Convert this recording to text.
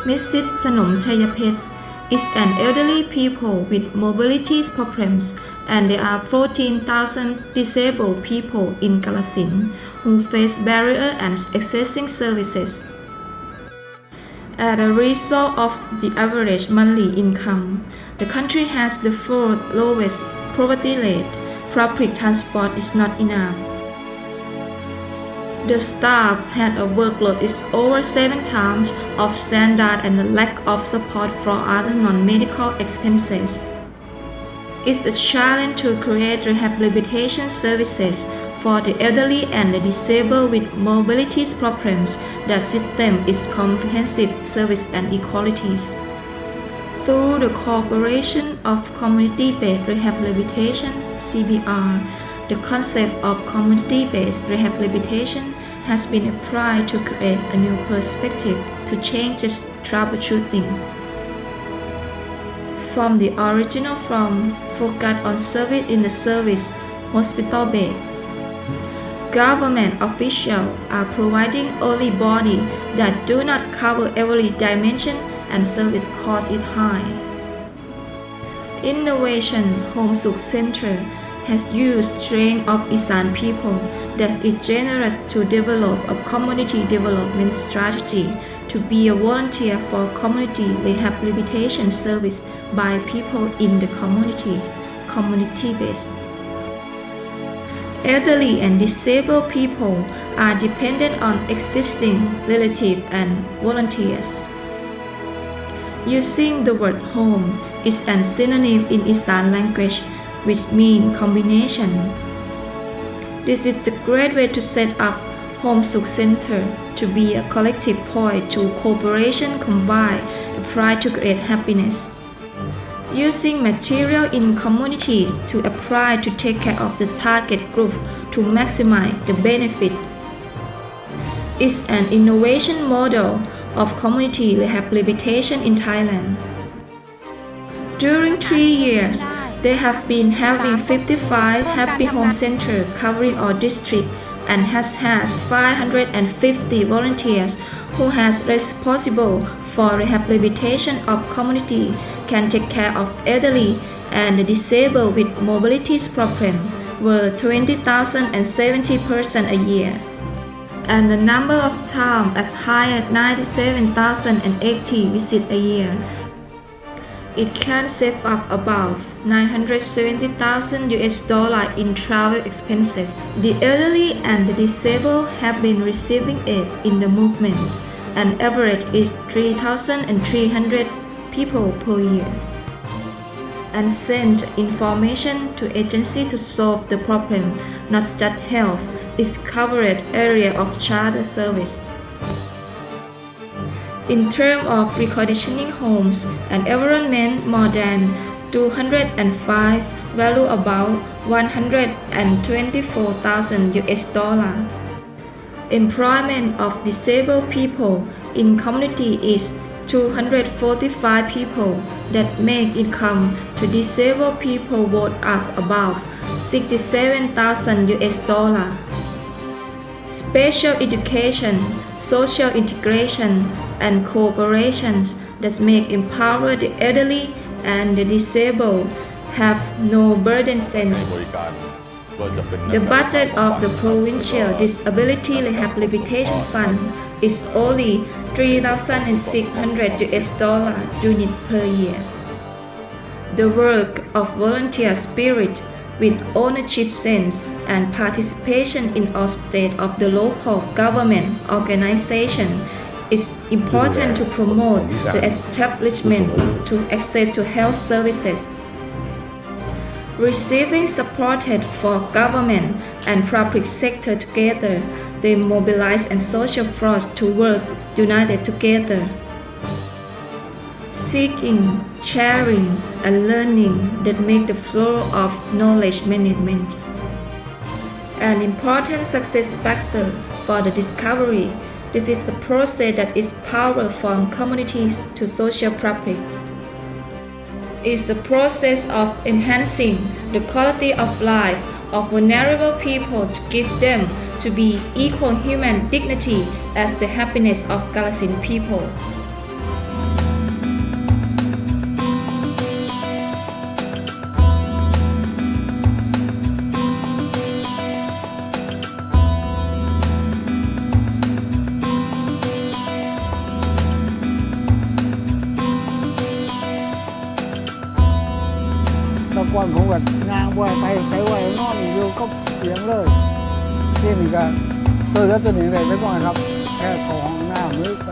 Mrs. Sanom Chayapet is an elderly people with mobility problems, and there are 14,000 disabled people in Kalasin who face barriers and accessing services. As a result of the average monthly income, the country has the fourth lowest poverty rate. Public transport is not enough. The staff had a workload is over 7 times of standard and a lack of support for other non-medical expenses. It's a challenge to create rehabilitation services for the elderly and the disabled with mobility problems. The system is comprehensive service and equalities. Through the cooperation of community-based rehabilitation (CBR), the concept of community-based rehabilitation has been applied to create a new perspective to change troubleshooting. From the original focus on service in the service hospital bed. Government officials are providing only bodies that do not cover every dimension and service cost is high. Innovation SUK Center has used strength of Isan people that is generous to develop a community development strategy to be a volunteer for community rehabilitation service by people in the community-based. Elderly and disabled people are dependent on existing relatives and volunteers. Using the word home is a synonym in Isan language, which means combination. This is the great way to set up SUK Center to be a collective point to cooperation combined applied to create happiness. Using material in communities to apply to take care of the target group to maximize the benefit. It's an innovation model of community rehabilitation in Thailand. During 3 years, they have been having 55 happy home centers covering all districts and has 550 volunteers who has responsible for rehabilitation of community, can take care of elderly and the disabled with mobility problems were 20,000 and 70% a year. And the number of times as high as 97,080 visits a year. It can save up about $970,000 in travel expenses. The elderly and the disabled have been receiving aid in the movement. An average is 3,300 people per year. And send information to agency to solve the problem, not just health. Is covered area of child service. In terms of reconditioning homes and environment, more than 205, value about $124,000. Employment of disabled people in community is 245 people that make income to disabled people worth up about $67,000. Special education, social integration, and cooperations that make empower the elderly and the disabled have no burdensome. The budget of the Provincial Disability Rehabilitation Fund is only $3,600 unit per year. The work of volunteer spirit with ownership sense and participation in all states of the local government organization is important to promote the establishment to access to health services. Receiving supported for government and public sector together, they mobilize and social force to work united together. Seeking, sharing, and learning that make the flow of knowledge management. An important success factor for the discovery. This is the process that is power from communities to social public. It's a process of enhancing the quality of life of vulnerable people to give them to be equal human dignity as the happiness of Kalasin people. ตะกอนผมแบบงานว่าไปใช้ไว้นอนอยู่ก็เสียงเลยที่นี่ก็ตัวนี้เลยไม่ต้องครับแค่ของหน้ามือไป